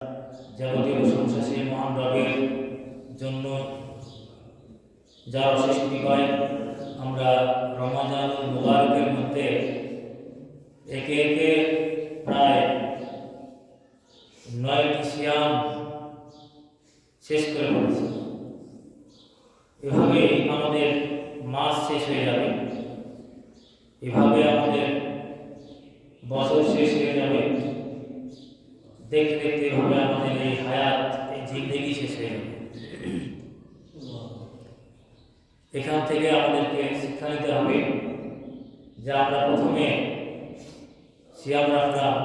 যাবতীয় প্রশংসা সেই মহান রবের জন্য, যার অশেষ কৃপায় আমরা রমাদানুল মুবারকের মধ্যে একে একে প্রায় 9টি সিয়াম শেষ করে ফেলেছি। এভাবে আমাদের মাস শেষ হয়ে যাবে, এভাবে আমাদের বছর শেষ হয়ে যাবে, দেখতে দেখতে এভাবে আমাদের এই হায়াত, এই জিন্দেগি শেষ হয়ে যাবে। এখান থেকে আমাদেরকে শিক্ষা নিতে হবে যে আমরা প্রথমে সিয়াম রাখলাম,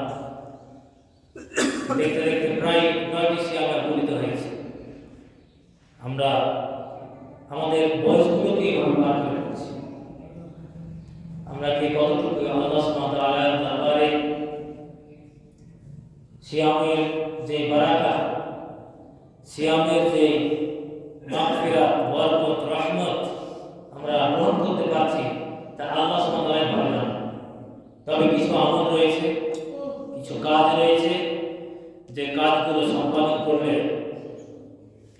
দেখতে দেখতে প্রায় 9টি সিয়ামে পরিণত হয়েছে। আমরা আমাদের বয়সগুলোকে এভাবে পার করে ফেলছি। আমরা কি কতটুকু আল্লাহ সুবহানাহু ওয়া তাআলার দরবারে সিয়ামের যে বারাকা, সিয়ামের যে মাগফিরাত, বরকত, রহমত আমরা গ্রহণ করতে পারছি, তা আল্লাহ সুবহানাহু ওয়া তাআলা ভালো জানেন। তবে কিছু আমল রয়েছে, কিছু কাজ রয়েছে, যে কাজগুলো সম্পাদন করলে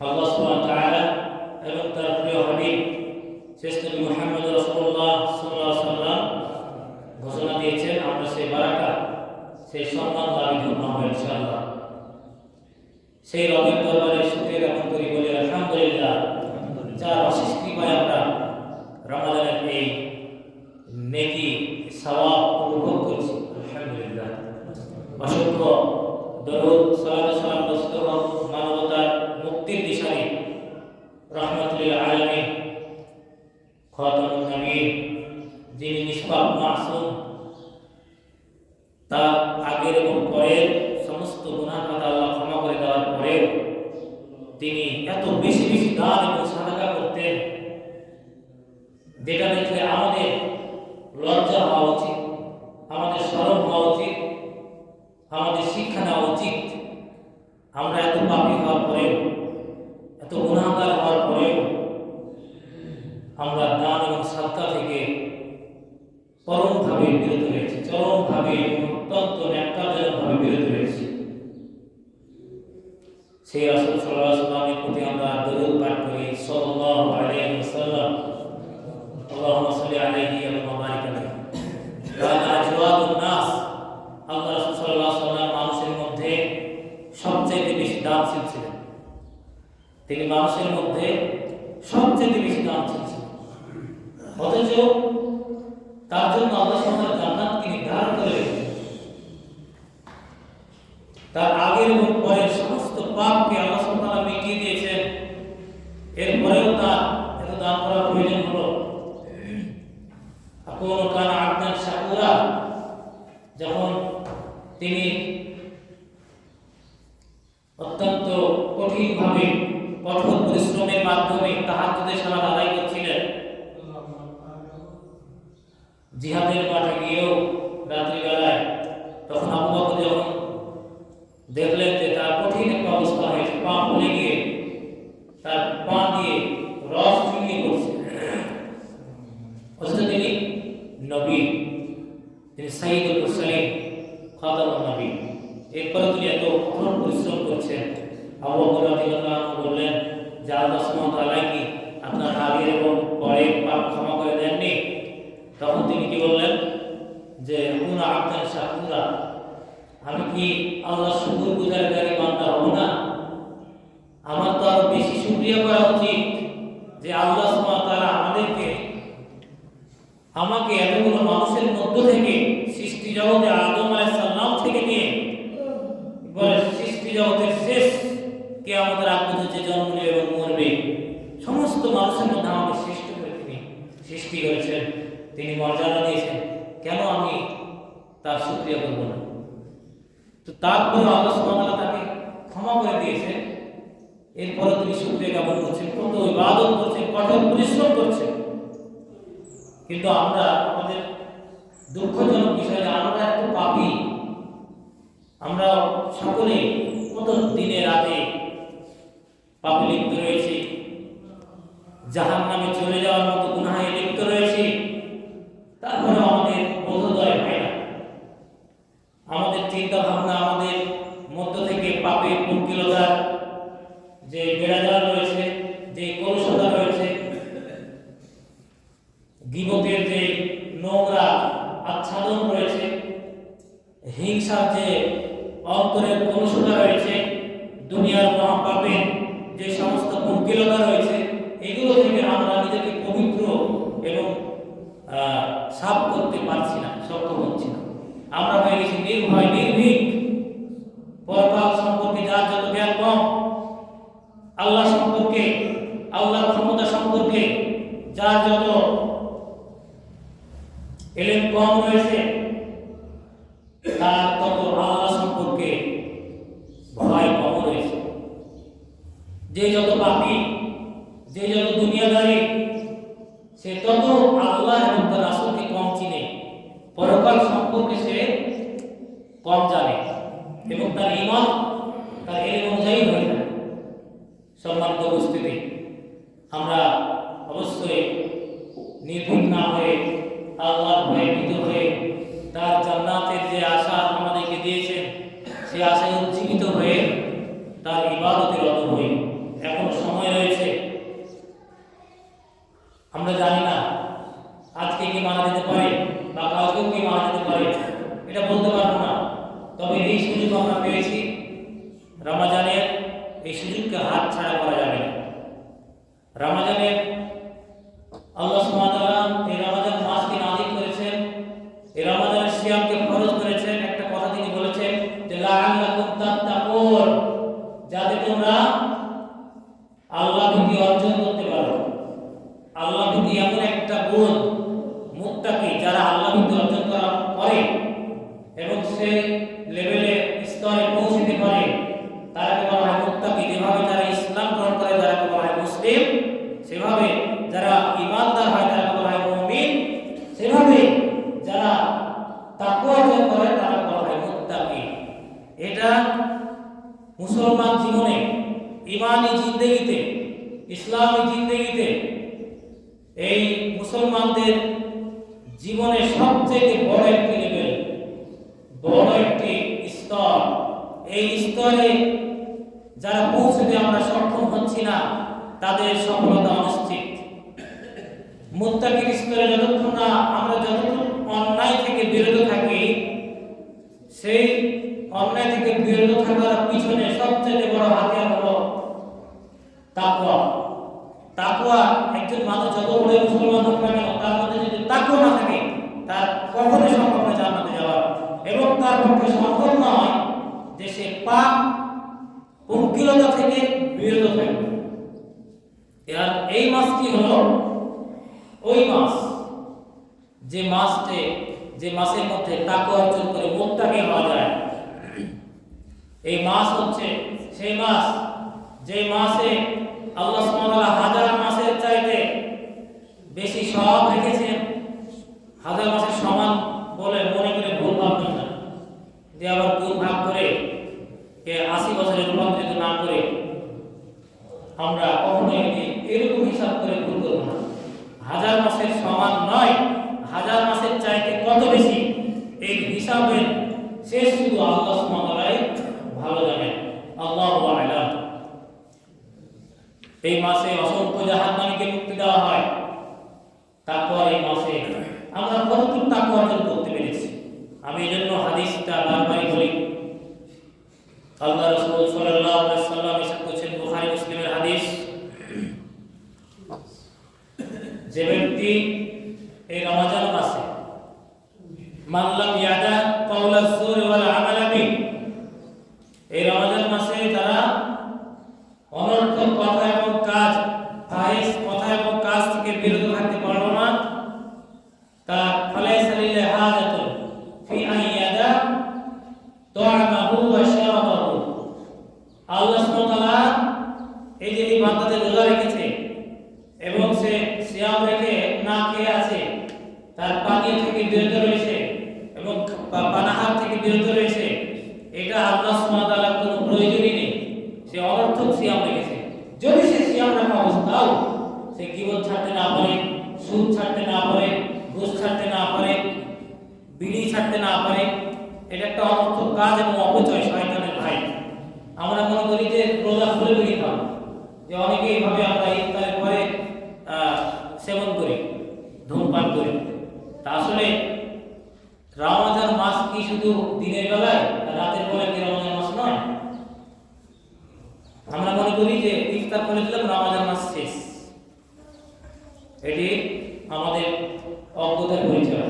আল্লাহ সুবহানাহু ওয়া তাআলা এবং তার প্রিয় হাবিব শ্রেষ্ঠ নবী মুহাম্মদ রাসূলুল্লাহ সাল্লাল্লাহু আলাইহি ওয়াসাল্লাম ঘোষণা দিয়েছেন, আমরা সেই বারাকা, সেই সম্মান লাভে ধন্য হব ইনশাআল্লাহ। সেই রবের দরবারে শুকরিয়া জ্ঞাপন করি, বলি আলহামদুলিল্লাহ, যার অশেষ কৃপায় আমরা রমাদানের এই নেকি সওয়াব উপভোগ করছি। আলহামদুলিল্লাহ, অসংখ্য দরুদ সালাত সালাম বর্ষিত হোক মানবতার মুক্তির দিশারি রাহমাতুল লিল আলামিন খাতামুন নবীন, যিনি নিষ্পাপ মাসুম, তার আগের এবং পরের সমস্ত গুনাহ খাতা আল্লাহ ক্ষমা করে দেওয়ার পরেও তিনি এত বেশি বেশি দান এবং সাদাকা করতেন, যেটা দেখলে আমাদের লজ্জা হওয়া উচিত, আমাদের শরম হওয়া উচিত, আমাদের শিক্ষা নেওয়া উচিত। আমরা এত পাপী হওয়ার পরেও, এত গুনাহগার হওয়ার পরেও আমরা দান এবং সাদকা থেকে পরমভাবে বিরত রয়েছি, চরমভাবে অত্যন্ত ন্যাক্কারজনকভাবে বিরত রয়েছি। সেই রাসূল সাল্লাল্লাহু আলাইহি ওয়াসাল্লামের প্রতি আমরা দরুদ পাঠ করি, সাল্লাল্লাহু আলাইহি ওয়াসাল্লাম, আল্লাহুম্মা সাল্লি আলাইহি ওয়া বারিক আলাইহি। কানা আজওয়াদুন নাস, আল্লাহ রাসূল সাল্লাল্লাহু আলাইহি ওয়াসাল্লাম মানুষের মধ্যে সবচেয়ে বেশি দানশীল ছিলেন। তিনি মানুষের মধ্যে সবচেয়ে বেশি দানশীল ছিলেন, অথচ তার জন্য আল্লাহ সুবহানাহু ওয়া তাআলা জান্নাতকে নির্ধারণ করে রেখেছেন। তার আগের এবং পরের সমস্ত পাপকে আল্লাহ সুবহানাহু ওয়া তাআলা মিটিয়ে দিয়েছেন। এরপরেও তার এত দান করার প্রয়োজন হলো। আকুনু কানা আবদান শাকুরা, যখন তিনি অত্যন্ত কঠিনভাবে কঠোর পরিশ্রমের মাধ্যমে তাহাজ্জুদের সালাত আদায় করছিলেন, জিহাদের মাঠে গিয়েও রাত্রিবেলায়, তখন আবু বকর যখন দেখলেন যে তার কঠিন একটা অবস্থা হয়েছে, পা ফুলে গিয়ে তার পা দিয়ে রস চুইয়ে পড়ছে, অথচ তিনি নবী, তিনি সাইয়্যিদুল মুরসালিন, খাতামুন নবী, এরপরে তিনি এত কঠোর পরিশ্রম করছেন। আবু বকর রাদিয়াল্লাহু আনহু বললেন যে আল্লাহ সুবহানাহু ওয়া তাআলা কি আপনার আগের এবং পরের পাপ ক্ষমা করে দেননি? তখন তিনি কি বললেন যে কুনা আবদান শাকুরা, আমি কি আল্লাহ শুকরগুজারকারী বান্দা হব না? আমার তো আরো বেশি শুকরিয়া করা উচিত যে আল্লাহ সুবহানাহু ওয়া তাআলা আমাকে এতগুলো মানুষের মধ্য থেকে, সৃষ্টি জগতে আদম আলাইহিস সালাম থেকে নিয়ে সৃষ্টি জগতের শেষ কিয়ামতের আগ পর্যন্ত যে জন্ম নেবে এবং মরবে সমস্ত মানুষের মধ্যে আমাকে সৃষ্টি করে তিনি সৃষ্টি করেছেন, তিনি মর্যাদা দিয়েছেন, কেন আমি তার শুকরিয়া করব না? তো তারপরে আল্লাহ সুবহানাহু ওয়া তাআলা তাকে ক্ষমা করে দিয়েছেন, এরপরে তিনি শুকরিয়া জ্ঞাপন করছেন, কত ইবাদত করছেন, কঠোর পরিশ্রম করছেন। কিন্তু আমরা, আমাদের দুঃখজনক বিষয় যে আমরা এত পাপী, আমরা সকলে কত দিনে রাতে পাপে লিপ্ত রয়েছি, জাহান্নামে চলে যাওয়ার মতো গুনাহে লিপ্ত রয়েছি, তারপরে আমাদের বোধোদয় হয় না, আমাদের চিন্তা ভাবনা আমাদের মধ্য থেকে পাপের পঙ্কিলতার যে বেড়াজাল রয়েছে, যে কলুষতা রয়েছে, গীবতের যে নোংরা আচ্ছাদন রয়েছে, হিংসার যে অন্তরের কলুষতা রয়েছে, দুনিয়ার মহাপাপের যে সমস্ত পঙ্কিলতা রয়েছে, এগুলো থেকে আমরা নিজেকে পবিত্র এবং সাফ করতে পারছি না, সক্ষম হচ্ছি না। আমরা হয়ে গেছি নির্ভয়, নির্ভীক। পরকাল সম্পর্কে যার যত জ্ঞান কম, আল্লাহ সম্পর্কে, আল্লাহর ক্ষমতা সম্পর্কে যার যত এলেম কম রয়েছে, তার তত আল্লাহ সম্পর্কে ভয় কম রয়েছে। যে যত পাপী, যে যত দুনিয়াদারি, সে তত আল্লাহ এবং তার রাসূলকে কম চিনে, পরকাল সম্পর্কে সে কম জানে এবং তার ঈমান তার এলেম অনুযায়ী হয়ে থাকে। সম্মানিত উপস্থিতি, আমরা অবশ্যই নির্ভীক না হয়ে, আল্লাহর ভয়ে ভীত হয়ে, তার জান্নাতের যে আশা আমাদেরকে দিয়েছেন, সে আশায় উজ্জীবিত হয়ে তার ইবাদতে রত হই। এখন সময় রয়েছে, আমরা জানি না আজকে কি মারা যেতে পারে বা কালকেও কি মারা যেতে পারে, এটা বলতে পারবো না। তবে এই সুযোগ আমরা পেয়েছি রমজানের, এই সুযোগকে হাত ছাড়া করা যাবে না। রমজানের আল্লাহ সুবহানাহু ওয়া তাআলা এই রমজান মাসকে নাযিল করেছেন, এই রমজানের সিয়ামকে ফরজ করেছেন। একটা কথা তিনি বলেছেন যে লাআল্লাকুম তাত্তাকুন, যাতে তোমরা আল্লাহ ভীতি অর্জন করতে পারো। আল্লাহ ভীতি এমন একটা গুণ, মুত্তাকি যারা আল্লাহ ভীতি অর্জন করে এবং সেই লেভেলে স্তরে পৌঁছতে পারে, তারাকে বলা হয় মুত্তাকি। যেভাবে যারা ইসলাম গ্রহণ করে তারাকে বলা হয় মুসলিম, সেভাবে যারা ঈমানদার হয় তারাকে বলা হয় মুমিন, সেভাবে যারা তাকওয়া অর্জন করে তারাকে বলা হয় মুত্তাকি। এটা মুসলমান জীবনে, ঈমানি জিন্দেগিতে, ইসলামী জিন্দেগিতে, এই মুসলমানদের জীবনে সবচেয়ে বড় একটি লেভেল, বড় একটি স্তর। এই স্তরে যারা পৌঁছতে আমরা সক্ষম হচ্ছি না, তাদের সফলতা অনিশ্চিত। মুত্তাকির স্তরে যতক্ষণ না আমরা যতক্ষণ অন্যায় থেকে বিরত থাকি, সেই অন্যায় থেকে বিরত থাকার পিছনে সবচেয়ে বড় হাতিয়ার হলো তাকওয়া। তাকওয়া, একজন মানুষ যত বড় মুসলমান হোক না কেন, তার মধ্যে যদি তাকওয়া না থাকে, তার কখনোই সম্ভব নয় জান্নাতে যাওয়া, এবং তার পক্ষে সম্ভব নয় যে সে পাপ পঙ্কিলতা থেকে বিরত থাকবে। আর এই মাসটি হলো ওই মাস, যে মাসের মধ্যে তাকওয়া অর্জন করে মুত্তাকি হওয়া যায়। এই মাস হচ্ছে সেই মাস যে মাসে আল্লাহ সুবহানাহু ওয়া তাআলা হাজার মাসের চাইতে বেশি সওয়াব রেখেছেন। হাজার মাসের সমান বলে মনে করে ভুল ভাববেন না, যে আবার 2 ভাগ করে 80 বছরে রূপান্তরিত না করে আমরা কখনোই এরকম হিসাব করে ভুল করব না। হাজার মাসের সমান নয়, হাজার মাসের চাইতে কত বেশি, এই হিসাবের শেষ শুধু আল্লাহ সুবহানাহু ওয়া তাআলাই ভালো জানেন। আল্লাহু আ'লাম। এই মাসে অসংখ্য জাহান্নামীকে মুক্তি দেওয়া হয়। তারপর এই মাসে আমরা কতটুকু তাকওয়া অর্জন করতে পেরেছি, আমি এজন্য হাদিসটা বারবারই বলি। আল্লাহ রাসূল সাল্লাল্লাহু আলাইহি ওয়াসাল্লাম ইরশাদ করেছেন, বুখারী মুসলিমের হাদিস, যে ব্যক্তি এই রমজান মাসে মান লাম ইয়াদা কাওলা যুর ওয়াল আমাল বিহি, এই রমজান মাসে যারা অনর্থক কথা এবং কাজ, ফাহিশ কথা এবং কাজ থেকে বিরত থাকতে পারলো না, তার ফালাইসা লিল্লাহি হাজাতুন ফি আন ইয়াদা তু'মাহু ওয়া শারাবাহু। আল্লাহ সুবহানাহু ওয়া তাআলা এই যে এই বান্দাদের রোজা রেখেছে এবং সে সিয়াম রেখে না খেয়ে আছে, তার পানীয় থেকে বিরত রয়েছে এবং পানাহার থেকে বিরত রয়েছে, এটা আল্লাহ সুবহানাহু ওয়া তাআলার কোনো প্রয়োজনই নেই। সে অনর্থক সিয়াম রেখেছে। যদি সে সিয়াম রাখা অবস্থাও সে গীবত ছাড়তে না পারে, সুদ ছাড়তে না পারে, ঘুষ ছাড়তে না পারে, বিড়ি ছাড়তে না পারে, এটা একটা অনর্থক কাজ এবং অপচয়, শয়তানের ভাই। আমরা মনে করি যে রোজা খুলে বেরিয়ে খাবো, যে অনেকে এইভাবে আমরা ইফতারের পরে সেবন করি, ধূমপান করি। তা আসলে রমজান মাস কি শুধু দিনের বেলায় রাতের বেলায় কি রমজান মাস নয়? আমরা মনে করি যে ইফতার করে দিলাম রমজান মাস শেষ, এটি আমাদের অজ্ঞতার পরিচয়।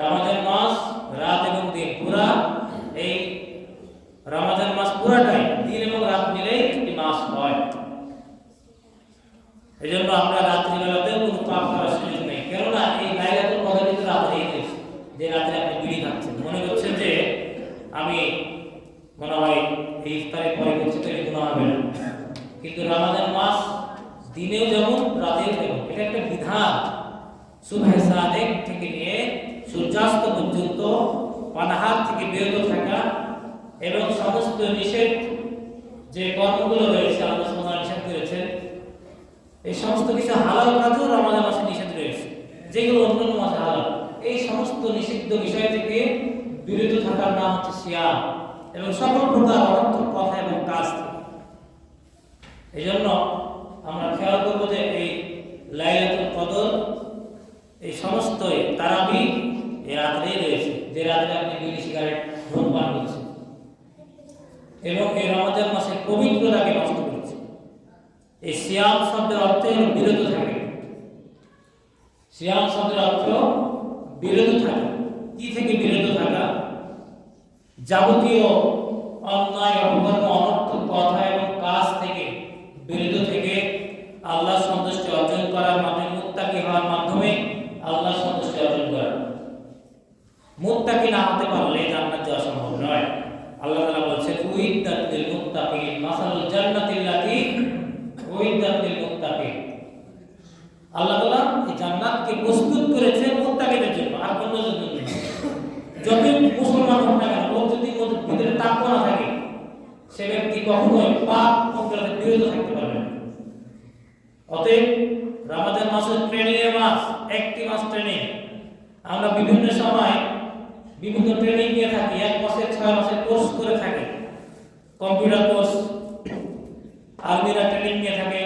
রমজান মাস রাত এবং দিন পুরা, এই রমজান মাস পুরাটাই দিন এবং রাত মিলে একটি মাস হয়। এই জন্য আমরা রাত্রিবেলাতেও কোনো পাপ করার সুযোগ নেই, কেননা এই লাইলাতুল কদর কিন্তু রাত্রেই হয়েছে। যে রাত্রে আপনি বিড়ি খাচ্ছেন, মনে করছেন যে আমি মনে হয় এই ইফতারের পরে করছি তো এই গুনাহ হবে না, কিন্তু রমজান মাস দিনেও যেমন রাতেও যেমন, এটা একটা বিধান। সুবহে সাদেক থেকে নিয়ে সূর্যাস্ত পর্যন্ত পানাহার থেকে বিরত থাকা এবং সমস্ত নিষেধ যে কর্মগুলো রয়েছে আল্লাহ সুবহানাহু নিষেধ করেছেন, এই সমস্ত কিছু হালাল কাজও রমজান মাসে নিষেধ রয়েছে, যেগুলো অন্যান্য মাসে হালাল। এই সমস্ত নিষিদ্ধ বিষয় থেকে বিরত থাকার নাম হচ্ছে সিয়াম, এবং সকল প্রকার অনর্থক কথা এবং কাজ থেকে। এই জন্য আমরা খেয়াল করবো যে এই লাইলাতুল কদর, এই সমস্ত তারাবি এই রাত্রেই রয়েছে, যে রাত্রে আপনি বিড়ি সিগারেট ধূমপান করছেন এবং এই রমজান মাসের পবিত্রতাকে নষ্ট করছে। এই সিয়াম শব্দের অর্থ হল বিরত থাকে। সিয়াম শব্দের অর্থ বিরত থাকা। কি থেকে বিরত থাকা? যাবতীয় অন্যায়, অপকর্ম, অনর্থক কথা এবং কাজ থেকে বিরত থেকে আল্লাহ সন্তুষ্টি অর্জন করার মাধ্যমে, মুত্তাকি হওয়ার মাধ্যমে আল্লাহ সন্তুষ্টি অর্জন করা। মুত্তাকি না হতে পারলে জান্নাত যাওয়া সম্ভব নয়। আল্লাহ তাআলা বলেছেন উইদ্দাত লিল মুত্তাকিন মাসালুল জান্নাতিল্লাতী উইদ্দাত লিল মুত্তাকিন। আল্লাহ তাআলা এই জান্নাতকে প্রস্তুত করেছেন মুত্তাকিদের জন্য, আর কোনো জন্য নয়। যত মুসলমান হোক না কেন, ওর যদি ভিতরে তাকওয়া না থাকে, সে ব্যক্তি কখনোই পাপ থেকে বিরত থাকতে পারবে না। অতএব রমজান মাস ট্রেনিং এর মাস, একটি মাস ট্রেনিং। আমরা বিভিন্ন সময় বিভিন্ন ট্রেনিং নিয়ে থাকি, 1 মাসের 6 মাসের কোর্স করে থাকি। কম্পিউটার কোর্স, আর্মিরা ট্রেনিং নিয়ে থাকে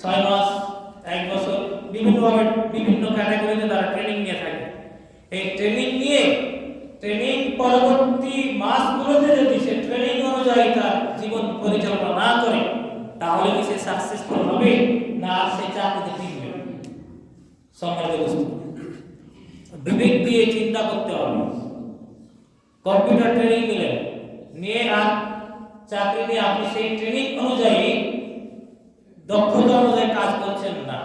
6 মাস, 1 বছর, বিভিন্নভাবে বিভিন্ন ক্যাটাগরিতে তারা ট্রেনিং নিয়ে থাকে। এই ট্রেনিং নিয়ে ট্রেনিং পরবর্তী মাসগুলোতে যদি সে ট্রেনিং অনুযায়ী তার জীবন পরিচালনা না করে, তাহলে কি সে সাকসেসফুল হবে না সে চাকরিতে টিকবে? সম্মানিত উপস্থিতি, বিবেক দিয়ে চিন্তা করতে হবে। কম্পিউটার ট্রেনিং নিয়ে আর চাকরিতে আপনি সেই ট্রেনিং অনুযায়ী, দক্ষতা অনুযায়ী কাজ করছেন না,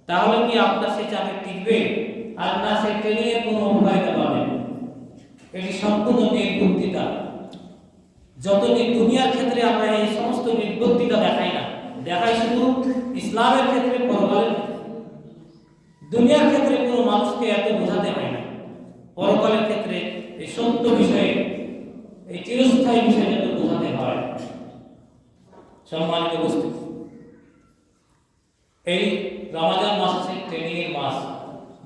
তাহলে কি আপনার সেই চাকরি টিকবে? আর না সেই ট্রেনিং এর কোনো উপকারিতা পাবেন? এটি সম্পূর্ণ নির্বুদ্ধিতা। যত দুনিয়ার ক্ষেত্রে আমরা এই সমস্ত নির্বুদ্ধিতা দেখাই না, দেখাই শুধু ইসলামের ক্ষেত্রে, পরকালের ক্ষেত্রে। দুনিয়ার ক্ষেত্রে কোনো মানুষকে এত বোঝাতে হয় না, পরকালের ক্ষেত্রে এই সত্য বিষয়ে, এই চিরস্থায়ী বিষয়ে এত বোঝাতে হয়। সম্মানিত উপস্থিতি, এই রমজান মাস হচ্ছে ট্রেনিং এর মাস,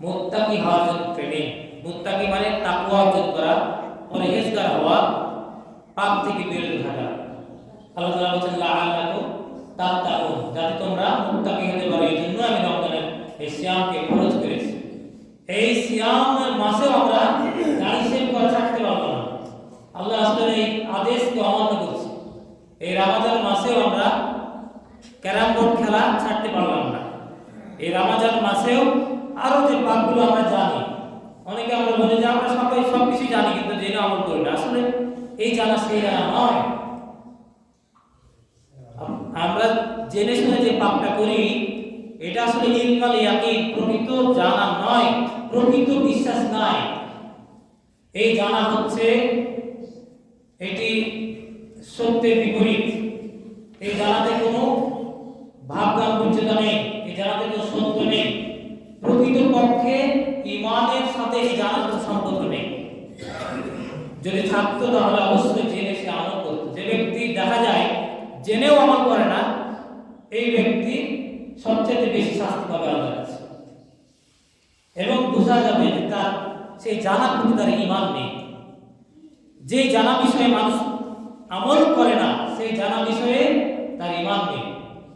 মুত্তাকি হওয়ার জন্য ট্রেনিং। মুত্তাকি মানে তাকওয়া অর্জন করা, পরহেজগার হওয়া, পাপ থেকে বিরত থাকা। আল্লাহ তাআলা বলেছেন লাআল্লাকুম তাত্তাকুন, যাতে তোমরা মুত্তাকি হতে পারো। এই জন্য আমি রমজানের এই সিয়ামকে ফরজ করেছি। এই সিয়ামের মাসে আমরা দাড়ি শেভ করা ছাড়তে পারবো না। আল্লাহ রাসূলের এই আদেশকে অমান্য করছি। এই রমজান মাসেও আমরা ক্যারাম বোর্ড খেলা ছাড়তে পারলাম না। এই রমজান মাসেও আরো যে পাপগুলো আমরা জানি, অনেকে আমরা বলি যে আমরা সবাই সবকিছু জানি, কিন্তু জেনে আমল করি না। আসলে এই জানা সেই জানা নয়। আমরা জেনে শুনে যে পাপটা করি, এটা আসলে ইলমাল ইয়াকিন, প্রকৃত জানা নয়, প্রকৃত বিশ্বাস নাই। এই জানা হচ্ছে এটি সত্যের বিপরীত। এই জানাতে কোনো ভাবগাম্ভীর্যতা নেই, এই জানাতে কোনো সত্য নেই। প্রকৃত পক্ষে ঈমানের সাথে এই জানার কোনো সম্পর্ক নেই। যদি থাকতো তাহলে অবশ্যই জেনে সে আমল করতো। যে ব্যক্তি দেখা যায় জেনেও আমল করে না, এই ব্যক্তি সবচেয়ে বেশি শাস্তি পাবে আল্লাহর কাছে। এবং বোঝা যাবে যে তার সেই জানার প্রতি তার ঈমান নেই। যে জানা বিষয়ে মানুষ আমল করে না, সেই জানা বিষয়ে তার ঈমান নেই।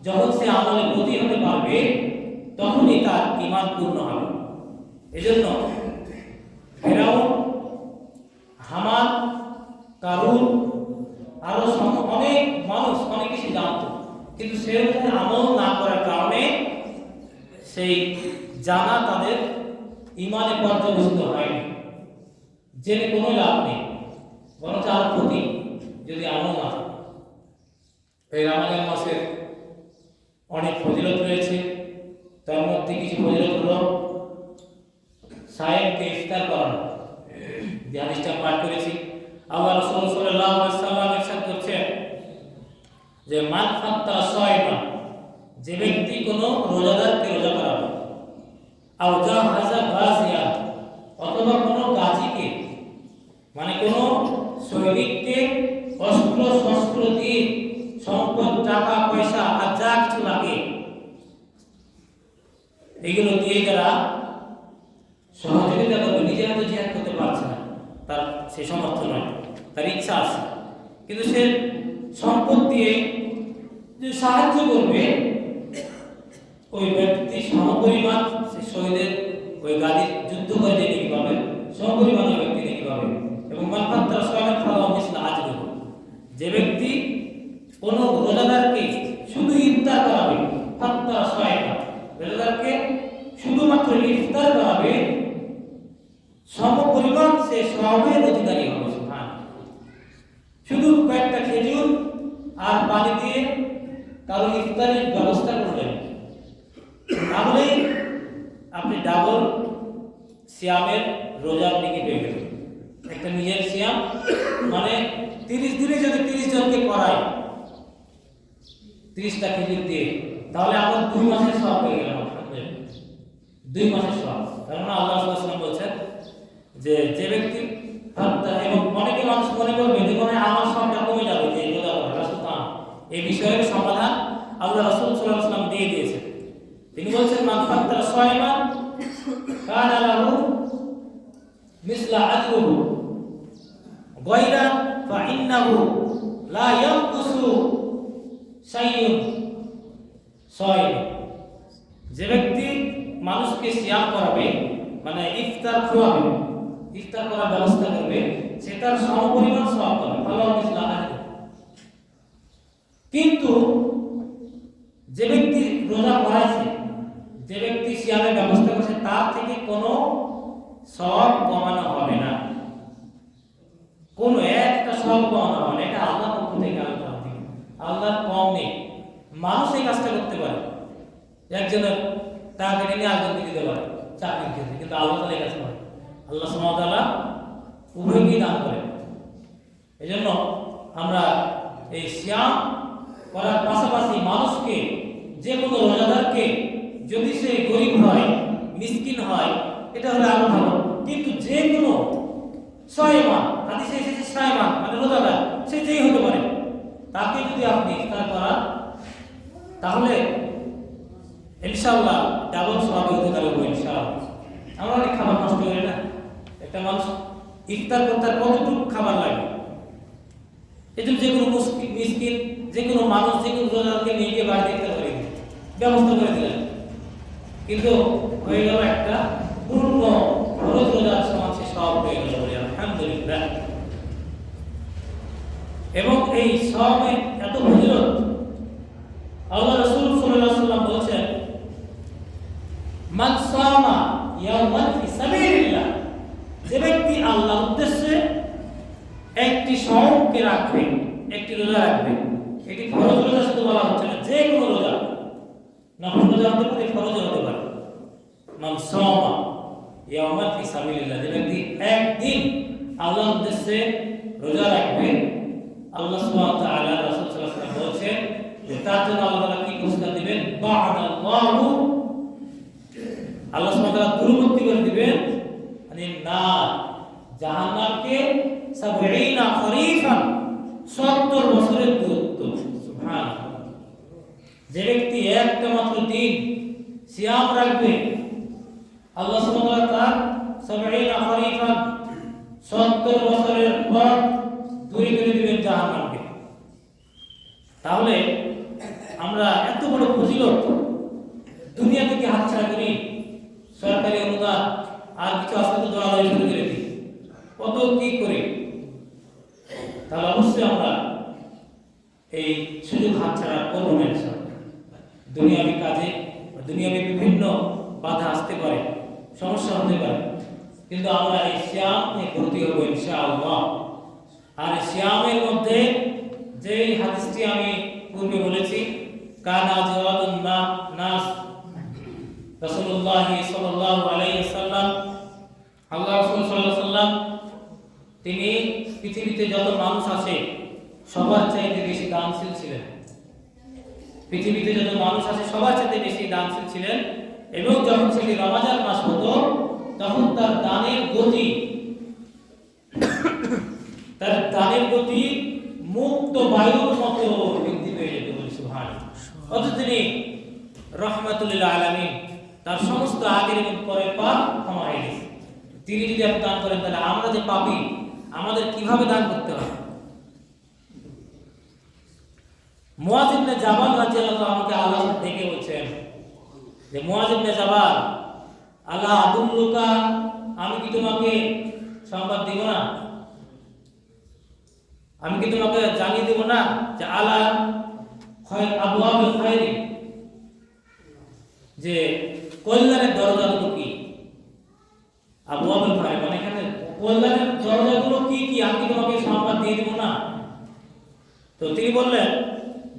যখন সে আমলে ব্রতী হতে পারবে তখনই তার ঈমান পূর্ণ হবে। এজন্য ফেরাউন, হামান, কারুন আরো অনেক মানুষ অনেক কিছু জানত, কিন্তু সে আমল না করার কারণে সেই জানা তাদের ঈমানে পর্যবেসিত হয়নি। জেনে কোনো লাভ নেই, বরং তার ক্ষতি যদি আমল না থাকে। এই রমাদান মাসের অনেক ফজিলত রয়েছে, তার মধ্যে কিছু ফজিলত হলো সায়েমকে ইফতার করানো। যে হাদিসটা পাঠ করেছি, আল্লাহ রাসূল সাল্লাল্লাহু আলাইহি ওয়াসাল্লাম ইরশাদ করছেন যে মান ফাত্তারা সায়মান, যে ব্যক্তি কোনো রোজাদারকে রোজা করাবে, আও জাহাজা গাজিয়া, অথবা কোনো গাজীকে মানে কোনো সৈনিককে অস্ত্র শস্ত্র দিয়ে, সম্পদ টাকা পয়সা আর যা কিছু লাগে এগুলো দিয়ে যারা সহযোগিতা করবে, নিজে হাতে জিহাদ করতে পারছে না, তার সে সমর্থ নয়, তার ইচ্ছা আছে, কিন্তু সে সম্পদ দিয়ে যে সাহায্য করবে, ওই ব্যক্তি সমপরিমাণ সে শহীদের ওই গাড়ির যুদ্ধ করে যে নাকি পাবে, সমপরিমাণ ওই ব্যক্তি নাকি পাবে। এবং মানফাত্তার সয়মান ফালাও মিসলা আজরু, যে ব্যক্তি কোনো রোজাদারকে শুধু ইফতার করাবে, ফাত্তার সয়মান, রোজাদারকে শুধুমাত্র ইফতার করাবে, সমপরিমাণ সে সওয়াবের অধিকারী হবে। সুবহানাল্লাহ। শুধু কয়েকটা খেজুর আর পানি দিয়ে কারো ইফতারের ব্যবস্থা করলেন, তাহলে আপনি ডাবল সিয়ামের রোজার নেকি পেয়ে গেলেন। একটা নিজের সিয়াম মানে 30 দিনে যদি 30 জনকে করায় 30টা খেজুর দিয়ে, তাহলে আমার 2 মাসের সওয়াব পেয়ে গেলাম। আলহামদুলিল্লাহ, 2 মাসের সওয়াব। কারণ আল্লাহ সাল্লাল্লাহু আলাইহি ওয়াসাল্লাম বলেছেন যে ব্যক্তি, এবং অনেকে মানুষ মনে করবে যে মনে আমার সওয়াবটা কমে যাবে যে রোজা করে, রাসূল তা এই বিষয়ের সমাধান আল্লাহ রাসূল সাল্লাল্লাহু আলাইহি ওয়াসাল্লাম দিয়ে দিয়েছেন। তিনি বলছেন মান ফাত্তারা সায়মান কানা লাহু মিসলা আজরুহু গায়রা ফাইন্নাহু লা ইয়ানকুসু শাইউন সায়ম। যে ব্যক্তি মানুষকে সিয়াম করাবে মানে ইফতার খাওয়াবে, ইফতার করার ব্যবস্থা করবে, সে তার সমপরিমাণ সওয়াব পাবে, ভালো মিসলা আজরুহু। কিন্তু যে ব্যক্তি রোজা করাইছে, যে ব্যক্তি সিয়ামের ব্যবস্থা করছে, তার থেকে কোনো সওয়াব কমানো হবে না, কোনো একটা সওয়াব কমানো হবে না। এটা আল্লাহর পক্ষ থেকে আল্লাহর থেকে, আল্লাহর কম নেই। মানুষ এই কাজটা করতে পারে, একজনের টাকা কেটে নিয়ে আরেকজনকে দিতে পারে চাকরির ক্ষেত্রে, কিন্তু আল্লাহ তাআলা এই কাজ করে। আল্লাহ সুবহানাহু ওয়া তাআলা উভয়কেই দান করেন। এই জন্য আমরা এই সিয়াম করার পাশাপাশি মানুষকে, যে কোনো রোজাদারকে, যদি সে গরিব হয়, মিসকিন হয়, এটা হলে আরো ভালো, কিন্তু যে কোনো সায়মান, হাদিসে এসেছে সায়মান মানে রোজাদার, সে যেই হতে পারে, তাকে যদি আপনি ইফতার করান তাহলে ইনশাআল্লাহ ডাবল সওয়াবের অধিকার হবে ইনশাআল্লাহ। আমরা অনেক খাবার নষ্ট করি না, একটা মানুষ ইফতার করতে কতটুকু খাবার লাগে, এজন্য যে কোনো মিসকিন, যে কোনো মানুষ, যে কোনো রোজাদারকে নিয়ে গিয়ে বাড়িতে ইফতার করে দিলেন, ব্যবস্থা করে দিলেন, কিন্তু হয়ে গেল একটা পূর্ণ ফরজ রোজার সমান সে সওয়াব হয়ে গেল। আলহামদুলিল্লাহ। এবং এই সওয়াবে এত ফজিলত, আল্লাহ রাসূল সাল্লাল্লাহু আলাইহি ওয়াসাল্লাম বলেছেন মান সামা ইয়াওমান ফি সাবিলিল্লাহ, যে ব্যক্তি আল্লাহর উদ্দেশ্যে একটি সওমকে রাখবে, একটি রোজা রাখবে, এটি ফরজ রোজা শুধু বলা হচ্ছে না, যে কোনো রোজা, নফল রোজা হতে পারে, ফরজ হতে পারে। মান সামা ইয়াওমান ফি সাবিলিল্লাহ, যে ব্যক্তি একদিন আল্লাহর উদ্দেশ্যে রোজা রাখবে, আল্লাহ সুবহানাহু ওয়া তাআলা রাসূল সাল্লাল্লাহু আলাইহি ওয়াসাল্লাম বলেছেন যে তার জন্য আল্লাহ তাআলা কি পুরস্কার দিবেন, বা'দাল্লাহু, আল্লাহ সুবহানাহু ওয়া তাআলা দূরবর্তী করে দিবেন মানে নার, জাহান্নামকে 70 খরিফান, 70 বছরের দূরত্ব। সুবহানাল্লাহ। যে ব্যক্তি একটা মাত্র দিন সিয়াম রাখবে, আল্লাহ সুবহানাহু ওয়া তাআলা 70 খরিফান, 70 বছরের পর দূরে করে দিবেন জাহান্নামকে। তাহলে আমরা এত বড় ফজিলত দুনিয়া থেকে হাতছাড়া করি, সরকারি অনুদান আর কিছু আসলে তো দৌড়াদৌড়ি শুরু করে দিই, কত কি করি, তাহলে অবশ্যই আমরা এই সুযোগ হাতছাড়া করবো না। দুনিয়াবি কাজে দুনিয়াবি বিভিন্ন বাধা আসতে পারে, সমস্যা হতে পারে, কিন্তু আমরা এই সিয়াম নিয়ে ভর্তি হবো ইনশাআল্লাহ। আর সিয়ামের মধ্যে যে হাদিসটি আমি পূর্বে বলেছি, কানা জাওয়াদুন নাস রাসূলুল্লাহ সাল্লাল্লাহু আলাইহি ওয়াসাল্লাম, আল্লাহ রাসূল সাল্লাল্লাহু আলাইহি ওয়াসাল্লাম তিনি পৃথিবীতে যত মানুষ আছে সবার চাইতে বেশি দানশীল ছিলেন। পৃথিবীতে যত মানুষ আছে সবার চাইতে বেশি দানশীল ছিলেন, এবং যখন সেটি রমজান মাস হতো তখন তার দানের গতি মুক্ত বায়ুর মতো বৃদ্ধি পেয়ে যেত, বলি সুবহানাল্লাহ। অথচ তিনি রাহমাতুল লিল আলামিন, তার সমস্ত আগের এবং পরের পাপ ক্ষমা হয়ে গেছে। তিনি যদি এত দান করেন, তাহলে আমরা যে পাপী, আমাদের কিভাবে দান করতে হবে? মুআয ইবনে জাবাল রাদিয়াল্লাহু আনহু আল্লাহ ডেকে বলছেন যে, মুআয ইবনে জাবাল, আলা আদুল্লুকা, আমি কি তোমাকে সংবাদ দিব না, আমি কি তোমাকে জানিয়ে দেব না যে আলা আবওয়াবুল খায়রি, যে কল্যাণের দরজাগুলো কি? আবওয়াবুল খায়র মানে এখানে কল্যাণের দরজাগুলো কি কি, আমি তোমাকে সংবাদ দিয়ে দেব না? তো তিনি বললেন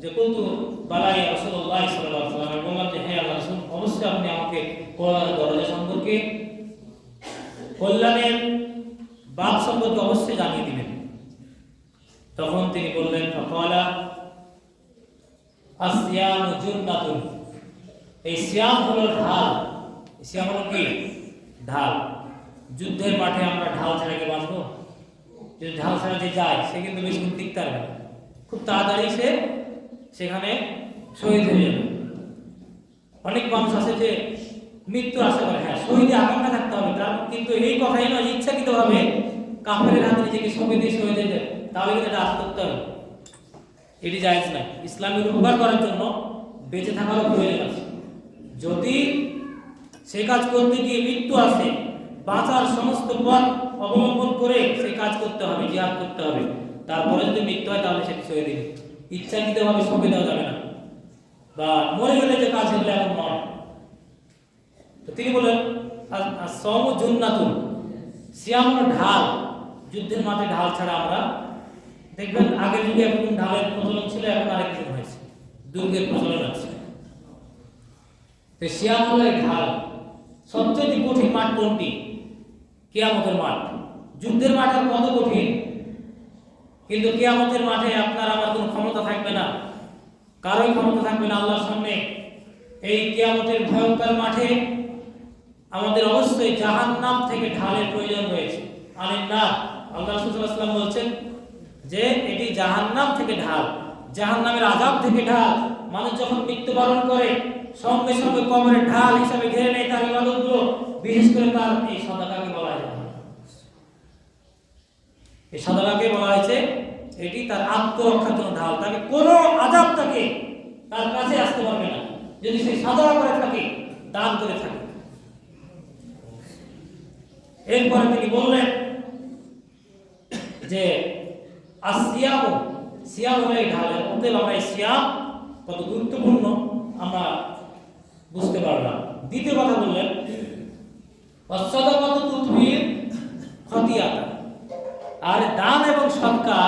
যে কুনতু বালা ইয়া রাসূলুল্লাহ সাল্লাল্লাহু আলাইহি ওয়াসাল্লাম, বললাম যে হে আল্লাহর রাসূল, অবশ্যই আপনি আমাকে কল্যাণের দরজা সম্পর্কে, কল্যাণের বাব সম্পর্কে অবশ্যই জানিয়ে দিবেন। তখন তিনি বললেন, ফাকালা আসিয়ামু জুন্নাতুন, এই সিয়াম হলো ঢাল। সিয়াম হলো কি? ঢাল। যুদ্ধের মাঠে আমরা ঢাল ছাড়া কি বাঁচবো? যদি ঢাল ছাড়া যে যায়, সে কিন্তু বেশিক্ষণ টিকতে পারবে না, খুব তাড়াতাড়ি সে সেখানে শহীদ হয়ে যাবে। অনেক মানুষ আছে যে মৃত্যু আশা করে, হ্যাঁ শহীদে আকাঙ্ক্ষা থাকতে হবে তার, কিন্তু এই কথাই নয় ইচ্ছাকৃতভাবে কাফেরের হাতে নিজেকে শহীদ হয়ে যায়, তাহলে কিন্তু এটা আশা করতে হবে, এটি জায়েজ নাই। ইসলামের উপকার করার জন্য বেঁচে থাকারও প্রয়োজন আছে। যদি সেই কাজ করতে গিয়ে মৃত্যু আসে, বাঁচার সমস্ত পথ অবলম্বন করে সেই কাজ করতে হবে, জিহাদ করতে হবে। তারপরে যদি মৃত্যু হয় তাহলে সেটি সয়ে দিবে, ইচ্ছাকৃতভাবে সঁপে দেওয়া যাবে না, বা মরে গেলে যে কাজ সেগুলো এখন নয়। তো তিনি বলেন সাওমু জুন্নাতুন, সিয়াম হলো ঢাল। যুদ্ধের মাঠে ঢাল ছাড়া আমরা দেখবেন আগের যুগে এখন ঢালের প্রচলন ছিল, এখন আরেক যুগ হয়েছে, দুর্গের প্রচলন আছে। তো সিয়াম হলো এই ঢাল। সবচেয়ে কঠিন মাঠ কোনটি? কিয়ামতের মাঠ। যুদ্ধের মাঠ আর কত কঠিন, কিন্তু কিয়ামতের মাঠে আপনার আমার কোনো ক্ষমতা থাকবে না, কারোই ক্ষমতা থাকবে না আল্লাহর সামনে। এই কিয়ামতের ভয়ঙ্কর মাঠে আমাদের অবশ্যই জাহান্নাম থেকে ঢালের প্রয়োজন রয়েছে। আল্লাহ রাসূল সাল্লাল্লাহু আলাইহি ওয়াসাল্লাম বলছেন যে এটি জাহান্নাম থেকে ঢাল, জাহান্নামের আযাব থেকে ঢাল। মানুষ যখন মৃত্যুবরণ করে সঙ্গে সঙ্গে কবরের ঢাল হিসাবে ঘিরে নেয় তার ইবাদতগুলো, বিশেষ করে তার এই সাদাকাকে বলা হয়, এই সাদাকাকে বলা হয়েছে এটি তার আত্মরক্ষার জন্য ঢাল। তাকে কোনো আযাব তাকে তার কাছে আসতে পারবে না যদি সে সাদাকা করে থাকে, দান করে থাকে। এরপরে তিনি বললেন যে আসিয়াম, সিয়াম হলো এই ঢাল। অতএব আমরা এই সিয়াম কত গুরুত্বপূর্ণ আমরা বুঝতে পারলাম। দ্বিতীয় কথা বললেন ওয়াসসাদাকাতু তুতফির খতিয়াতা, আর দান এবং সদকা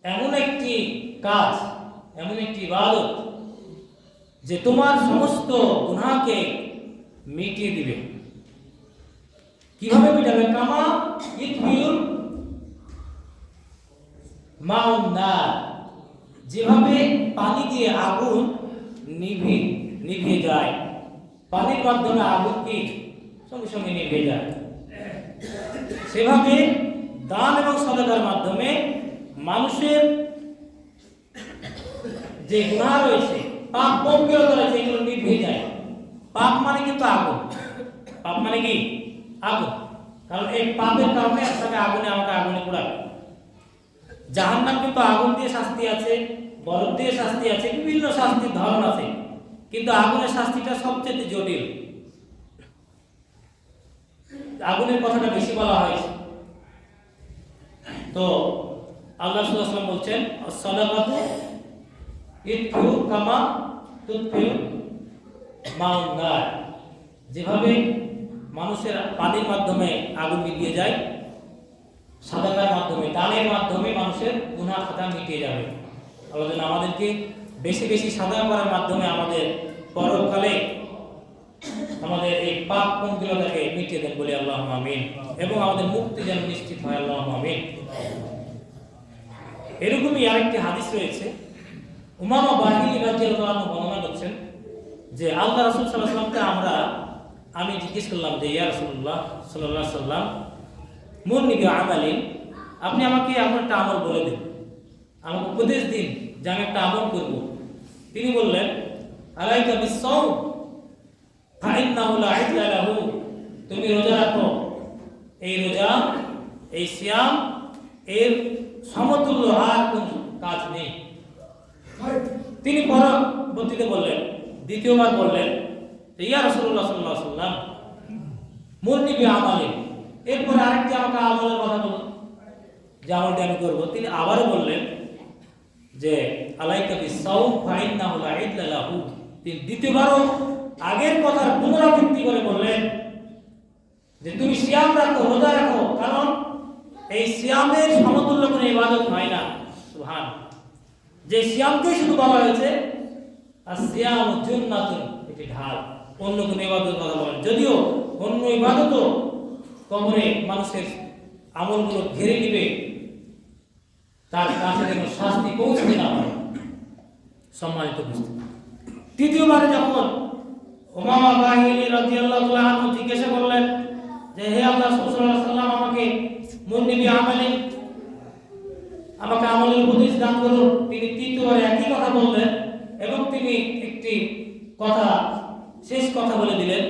এমন একটি কাজ, এমন একটি ইবাদত যে তোমার সমস্ত গুনাহকে মিটিয়ে দিবে। কিভাবে মিটাবে? কামা ইতফিউল মাউন নার, যেভাবে পানি দিয়ে আগুন নিভে যায়, পানির মাধ্যমে আগুন কি সঙ্গে সঙ্গে নিভে যায়, সেভাবে দান এবং সদকার মাধ্যমে মানুষের যে গুনাহ রয়েছে, পাপ পঙ্কিলতা রয়েছে, এগুলো নিভে যায়। পাপ মানে কিন্তু আগুন, পাপ মানে কি আগুন, কারণ এই পাপের কারণে আপনাকে আগুনে, আমাকে আগুনে পোড়াবে। জাহান্নাম কিন্তু আগুন দিয়ে শাস্তি আছে, বরফ দিয়ে শাস্তি আছে, বিভিন্ন শাস্তির ধরন আছে, কিন্তু আগুনের শাস্তিটা সবচেয়ে জটিল। আগুনের কথাটা বেশি বলা হয়েছে। তো আল্লাহ রাসূল সাল্লাল্লাহু আলাইহি ওয়াসাল্লাম বলছেন, as-সাদাকাতু ইতফিউ কামা তুতফিউ মাউন নার। যেভাবে মানুষের পানির মাধ্যমে আগুন নিভিয়ে যায়, সাদাকার মাধ্যমে, দানের মাধ্যমে মানুষের গুনাহ খাতা মিটিয়ে যাবে। আল্লাহ যেন আমাদেরকে বেশি বেশি সাদাকা করার মাধ্যমে আমাদের পরকালে আমাদের এই পাপ পঙ্কিলতাকে মিটিয়ে দেন বলে আল্লাহুম্মা আমিন, এবং আমাদের মুক্তি যেন নিশ্চিত হয় আল্লাহুম্মা আমিন। এরকমই আরেকটি হাদিস রয়েছে, উমামা বাহিনী রাদিয়াল্লাহু আনহু বর্ণনা করছেন যে আল্লাহ রাসূল সাল্লাল্লাহু আলাইহি ওয়াসাল্লামকে আমি জিজ্ঞেস করলাম যে ইয়া রাসূলুল্লাহ সাল্লাল্লাহু আলাইহি ওয়াসাল্লাম মুরনি বিআমালিন, আপনি আমাকে এমন একটা আমল বলে দিন, আমাকে উপদেশ দিন যে আমি একটা আমল করব। তিনি বললেন, আলাইকা বিস-সাওম ফাইন্নাহু লা ইদলা লাহু, তুমি রোজা রাখো, এই রোজা, এই সিয়াম এর সমতুল্য আর কোন কাজ নেই। তিনি পরবর্তীতে বললেন, দ্বিতীয়বার বললেন, ইয়া রাসূলুল্লাহ সাল্লাল্লাহু আলাইহি ওয়াসাল্লাম মুরনি বিআমালিন, এরপর আরেকটি আমাকে আমলের কথা বলুন যে আমলটি আমি করব। তিনি আবারও বললেন যে আলাইকা বিস-সাওম ফাইন্নাহু লা ইদলা লাহু। তিনি দ্বিতীয়বারও আগের কথার পুনরাবৃত্তি করে বললেন যে তুমি সিয়াম রাখো, রোজা রাখো, কারণ এই সিয়ামের সমতুল্য কোনো ইবাদত হয় না। সুবহান, যে সিয়ামকে শুধু বলা হয়েছে আর সিয়াম জুন্নাতুন, এটি ঢাল, অন্য কোনো ইবাদত কথা বলেন। যদিও অন্য ইবাদতও কবরে মানুষের আমলগুলো ঘিরে নেবে, তার কাছে যেন শাস্তি পৌঁছতে না হয়। সম্মানিত উপস্থিতি, তৃতীয়বারে যখন উমামা বাহিনী রাদিয়াল্লাহু তাআলা আনহু জিজ্ঞাসা করলেন যে হে আল্লাহ রাসূল সাল্লাল্লাহু আলাইহি ওয়াসাল্লাম, আমাকে মুরনি বিআমালিন, আমাকে আমলের উপদেশ দান করুন, তিনি তৃতীয়বার একই কথা বললেন এবং তিনি একটি কথা, শেষ কথা বলে দিলেন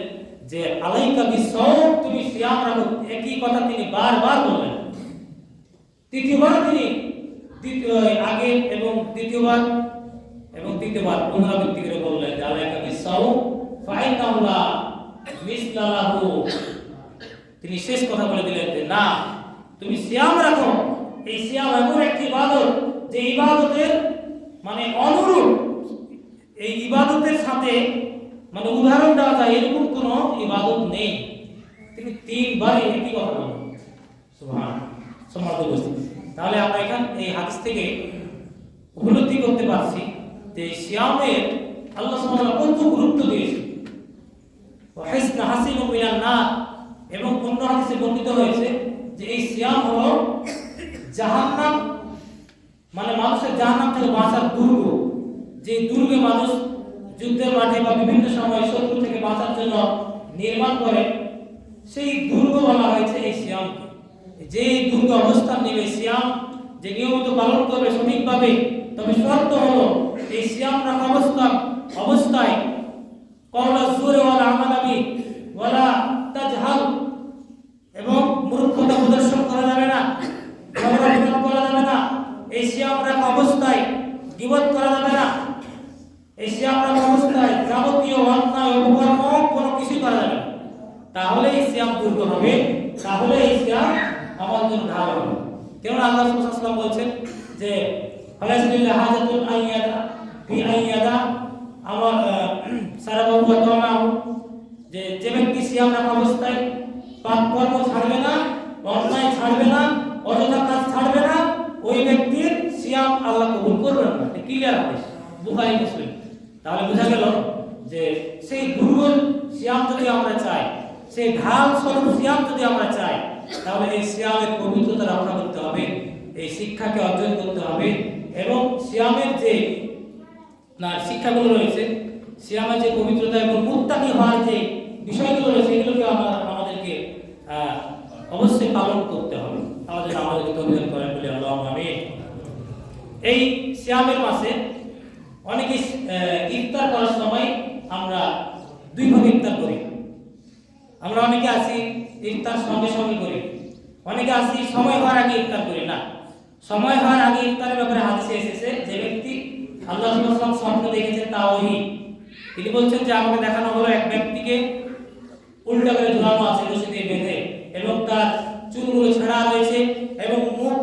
যে আলাইকা বিস-সাওম, তুমি সিয়াম রাখো। একই কথা তিনি বারবার বললেন। তৃতীয়বার তিনি আগে এবং তৃতীয়বার পুনরাবৃত্তি করে বললেন যে আলাইকা বিস-সাওম ফাইন্নাহু লা মিসলা লাহু। তিনি শেষ কথা বলে দিলেন যে না, তুমি সিয়াম রাখো। এই সিয়াম এমন একটি ইবাদত যে ইবাদতের মানে অনুরূপ, এই ইবাদতের সাথে মানে উদাহরণ দেওয়া যায় এরকম কোনো ইবাদত নেই। তিনি তিনবার একই কথা বলেন। সুবহান, সম্মানিত উপস্থিতি, তাহলে আমরা এখান এই হাদিস থেকে উপলব্ধি করতে পারছি যে সিয়ামের আল্লাহ সুবহানাহু ওয়া তাআলা কত গুরুত্ব দিয়েছেন। ওয়া হিসনা হাসিনুম মিনান নার, এবং অন্য হাদিসে বর্ণিত হয়েছে যে এই সিয়াম হলো জাহান্নাম, মানে মানুষের জাহান্নাম থেকে বাঁচার দুর্গ। যে দুর্গে মানুষ যুদ্ধের মাঠে বা বিভিন্ন সময় শত্রু থেকে বাঁচার জন্য নির্মাণ করে, সেই দুর্গ বলা হয়েছে এই সিয়ামকে। যে দুর্গ অবস্থান নেবে, সিয়াম যে নিয়মিত পালন করবে সঠিকভাবে, তবে শর্ত হলো এই সিয়াম রাখা অবস্থায় কওলা জুর ওয়ালা আমাল বি ওয়ালা তাজহাল, এবং মূর্খতা প্রদর্শন করা যাবে না, গর্ববোধ করা যাবে না। এই সিয়াম রাখা অবস্থায় গীবত করা যাবে না। এই সিয়াম রাখা অবস্থায় যাবতীয় অন্যায় অপকর্ম কোনো কিছু করা যাবে না। তাহলে এই সিয়াম দুর্গ হবে, তাহলে এই সিয়াম আমার জন্য ঢাল হবে। কেন আল্লাহ সাল্লাল্লাহু আলাইহি ওয়াসাল্লাম বলছেন যে ফালাসবিল্লাহ হাজাতুল আইয়াদা ফি আইয়াদা আমার সারাবাহু ওয়া তামাহু, যে ব্যক্তি সিয়াম রাখা অবস্থায় পাপ কর্ম ছাড়বে না, অন্যায় ছাড়বে না, অযথা কাজ ছাড়বে না, ওই ব্যক্তির সিয়াম আল্লাহ কবুল করবেন না। এটা ক্লিয়ার হাদিস, বুখারী মুসলিম। তাহলে বোঝা গেল যে সেই দুর্বল সিয়াম যদি আমরা চাই, সেই ঢাল স্বরূপ সিয়াম যদি আমরা চাই, তাহলে এই সিয়ামের পবিত্রতা রক্ষা করতে হবে, এই শিক্ষাকে অর্জন করতে হবে, এবং সিয়ামের যে শিক্ষাগুলো রয়েছে, সিয়ামের যে পবিত্রতা এবং মুত্তাকি হওয়ার যে বিষয়গুলো রয়েছে, এগুলোকে আমাদেরকে অবশ্যই পালন করতে হবে। আমাদেরকে তৌফিক করেন বলে আল্লাহুম্মা আমিন। এই সিয়ামের মাসে অনেকে ইফতার করার সময় আমরা দুই ভাবে ইফতার করি। আমরা অনেকে আছি ইফতার সঙ্গে সঙ্গে করি, অনেকে আছি সময় হওয়ার আগে ইফতার করি না। সময় হওয়ার আগে ইফতারের ব্যাপারে হাদিসে এসেছে যে ব্যক্তি আল্লাহ রাসূল সাল্লাল্লাহু আলাইহি ওয়াসাল্লাম স্বপ্ন দেখেছেন তা ওহী। তিনি বলছেন যে আমাকে দেখানো হলো এক ব্যক্তিকে উল্টা করে ঝুলানো আছে রশি দিয়ে বেঁধে, এবং তার চুলগুলো ছেঁড়া রয়েছে এবং মুখ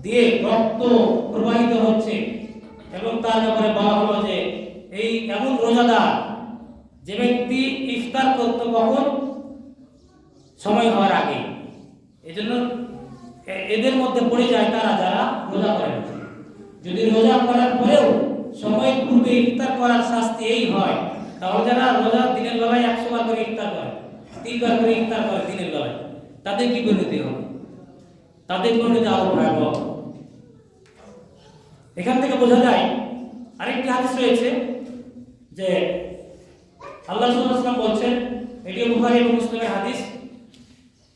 দিয়ে রক্ত প্রবাহিত হচ্ছে, এবং তার ব্যাপারে বলা হলো যে এই এমন রোজাদার যে ব্যক্তি ইফতার করত কখন? সময় হওয়ার আগে। এজন্য এদের মধ্যে পড়ে যায় তারা যারা রোজা করেন। যদি রোজা করার পরেও সময়ের পূর্বে ইফতার করার শাস্তি এই হয়, তাহলে যারা রোজা দিনের বেলায় 100 বার করে ইফতার করে, 3 বার করে ইফতার করে দিনের বেলায়, তাদের কি পরিণতি হবে? তাদের পরিণতি আরো ভয়াবহ। এখান থেকে বোঝা যায় আরেকটি হাদিস রয়েছে যে আল্লাহ রাসূল সাল্লাল্লাহু আলাইহি ওয়াসাল্লাম বলছেন, এটি বুখারী এবং মুসলিমের হাদিস,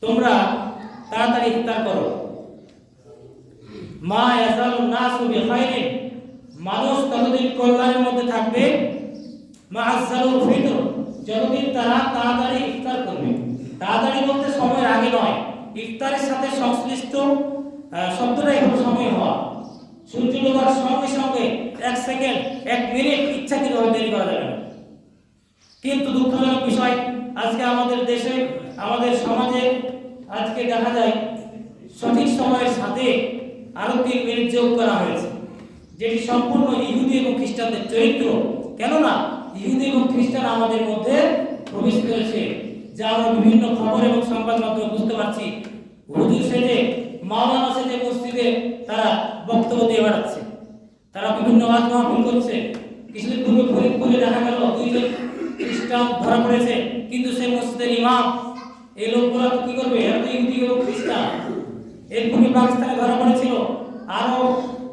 তোমরা তাড়াতাড়ি ইফতার করো। মা ইয়াজালুন নাসু বিখাইরিন, মানুষ ততদিন কল্যাণের মধ্যে থাকবে। মা আযালুল ফিতর, যতদিন তারা তাড়াতাড়ি ইফতার করবে। তাড়াতাড়ি বলতে সময়ের আগে নয়, ইফতারের সাথে সংশ্লিষ্ট শব্দটাই হলো সময় হওয়া। সূর্য ডোবার সঙ্গে সঙ্গে 1 সেকেন্ড 1 মিনিট ইচ্ছাকৃতভাবে দেরি করা যাবে না। কিন্তু দুঃখজনক বিষয়, আজকে আমাদের দেশে আমাদের সমাজে আজকে দেখা যায় সঠিক সময়ের সাথে আরো 3 মিনিট যোগ করা হয়েছে, যেটি সম্পূর্ণ ইহুদি এবং খ্রিস্টানদের চরিত্র। কেননা ইহুদি এবং খ্রিস্টান আমাদের মধ্যে প্রবেশ করেছে, যা আমরা বিভিন্ন খবর এবং সংবাদ মাধ্যমে বুঝতে পারছি। হুজুর সেজে, মাওলানা সেজে মসজিদে তারা বক্তব্য দিয়ে বেড়াচ্ছে, তারা বিভিন্ন ওয়াজ মাহফিল করছে। কিছুদিন পূর্বে ফরিদপুরে দেখা গেল 2 জন খ্রিস্টান ধরা পড়েছে, কিন্তু সেই মসজিদের ইমাম। এই লোকগুলো কি করবে? এরা তো ইহুদি এবং খ্রিস্টান। এরপরে পাকিস্তানে ধরা পড়েছিল, আরো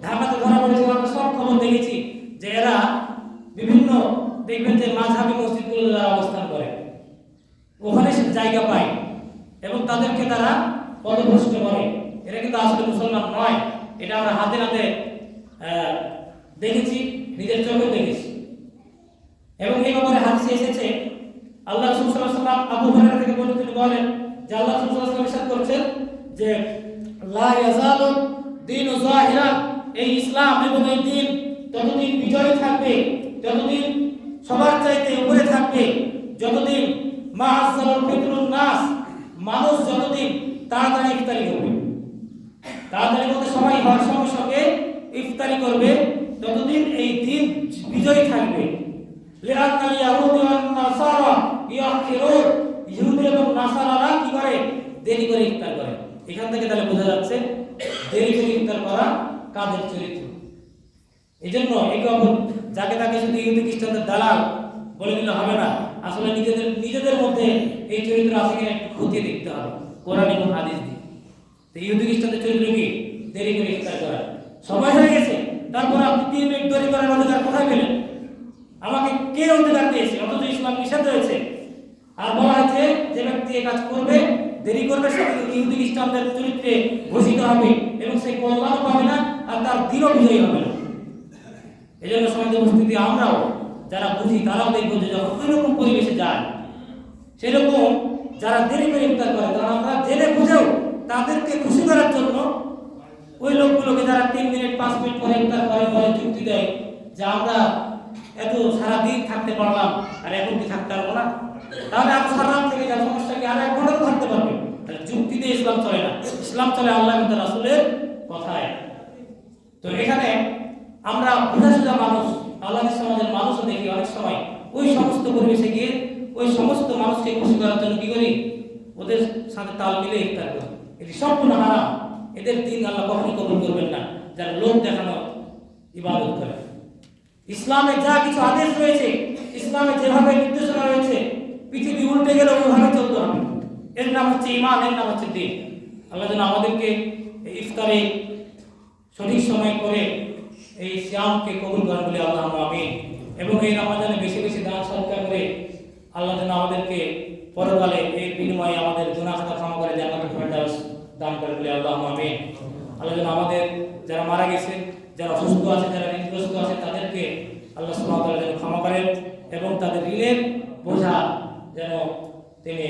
ঢাকাতে ধরা পড়েছিল। আমরা সব খবর দেখেছি যে এরা বিভিন্ন, দেখবেন যে মাযহাবী মসজিদগুলো যারা অবস্থান করে ওখানে জায়গা পায় এবং তাদেরকে তারা পদভ্রষ্ট করে। এরা কিন্তু আসলে মুসলমান নয়, এটা আমরা হাতে নাতে দেখেছি, নিজের চোখে দেখেছি। এবং এই ব্যাপারে হাদিসে এসেছে, আল্লাহ রাসূল সাল্লাল্লাহু আলাইহি ওয়াসাল্লাম আবু হুরায়রা থেকে বর্ণিত, তিনি বলেন যে আল্লাহ রাসূল সাল্লাল্লাহু আলাইহি ওয়াসাল্লাম ইরশাদ করেছেন যে লা ইয়াজালু দীনু যাহিরান, এই ইসলাম এবং এই দ্বীন ততদিন বিজয়ী থাকবে, যতদিন সবার চাইতে উপরে থাকবে, যতদিন মা আযালুল ফিতরুন নাস, মানুষ যতদিন তাড়াতাড়ি ইফতারি করবে। তাড়াতাড়ি বলতে সময় হওয়ার সঙ্গে সঙ্গে ইফতারি করবে, ততদিন এই দ্বীন বিজয়ী থাকবে। লিআন্নাল ইয়াহুদি ওয়ান নাসারা ইয়াখিরুন, ইহুদি এবং নাসারারা কি করে? দেরি করে ইফতার করে। এখান থেকে তাহলে বোঝা যাচ্ছে দেরি করে ইফতার করা কাদের চরিত্র। এজন্য একে অপর যাকে তাকে শুধু ইহুদি খ্রিস্টানদের দালাল বলে দিলে হবে না, আসলে নিজেদের মধ্যে এই চরিত্র আছে কিনা একটু খতিয়ে দেখতে হবে কোরআন এবং হাদিস দিয়ে। তো ইহুদি খ্রিস্টানদের চরিত্র কি? দেরি করে ইফতার করা। সময় হয়ে গেছে, তারপর আপনি 3 মিনিট দেরি করার অধিকার কোথায় পেলেন? আমাকে কে অধিকার দিয়েছে? অথচ ইসলাম নিষেধ হয়েছে। আর বলা হয়েছে যে ব্যক্তি এই কাজ করবে, দেরি করবে, সে ইহুদি খ্রিস্টানদের চরিত্রে ভূষিত হবে এবং সে কল্যাণও পাবে না, আর তার দিনও বিজয়ী হবে না। এই জন্য সমাজের উপস্থিতি আমরাও যারা বুঝি তারাও দেখবো যে যখন ওইরকম পরিবেশে যায়, সেরকম যারা দেরি করে ইফতার করে, তখন আমরা জেনে বুঝেও তাদেরকে খুশি করার জন্য ওই লোকগুলোকে যারা 3 মিনিট 5 মিনিট পরে ইফতার করে বলে যুক্তি দেয় যে আমরা এত সারা দিন থাকতে পারলাম আর এখন কি থাকতে পারবো না, তাহলে আর সারা রাত থেকে যার সমস্যা কি আর 1 ঘন্টা থাকতে পারবে। তাহলে যুক্তি দিয়ে ইসলাম চলে না, ইসলাম চলে আল্লাহ এবং তার রাসূলের কথায়। তো এখানে আমরা বুঝাসুঝা মানুষ, আল্লাহর সমাজের মানুষও দেখি অনেক সময় ওই সমস্ত পরিবেশে গিয়ে ওই সমস্ত মানুষকে খুশি করার জন্য কি করি? ওদের সাথে তাল মিলে ইফতার করি। এটি সম্পূর্ণ হারাম। এদের দিন আল্লাহ কখনোই কবুল করবেন না, যারা লোক দেখানো ইবাদত করে। ইসলামে যা কিছু আদেশ রয়েছে, ইসলামে যেভাবে নির্দেশনা রয়েছে, পৃথিবী উল্টে গেলে ওইভাবে চলতে হবে। এর নাম হচ্ছে ঈমান, এর নাম হচ্ছে দ্বীন। আল্লাহ যেন আমাদেরকে ইফতারে সঠিক সময় করে এই সিয়ামকে কবুল করেন বলে আল্লাহুম্মা আমিন। এবং এই রমজানে বেশি বেশি দান সদকা করে আল্লাহ যেন আমাদেরকে পরকালে এর বিনিময়ে আমাদের গুনাহ খাতা ক্ষমা করে জান্নাতুল ফেরদাউস দান করেন বলে আল্লাহুম্মা আমিন। আল্লাহ যেন আমাদের যারা মারা গেছে, যারা অসুস্থ আছে, যারা ঋণগ্রস্ত আছে, তাদেরকে আল্লাহ সুবহানাহু ওয়া তাআলা যেন ক্ষমা করেন এবং তাদের ঋণের বোঝা যেন তিনি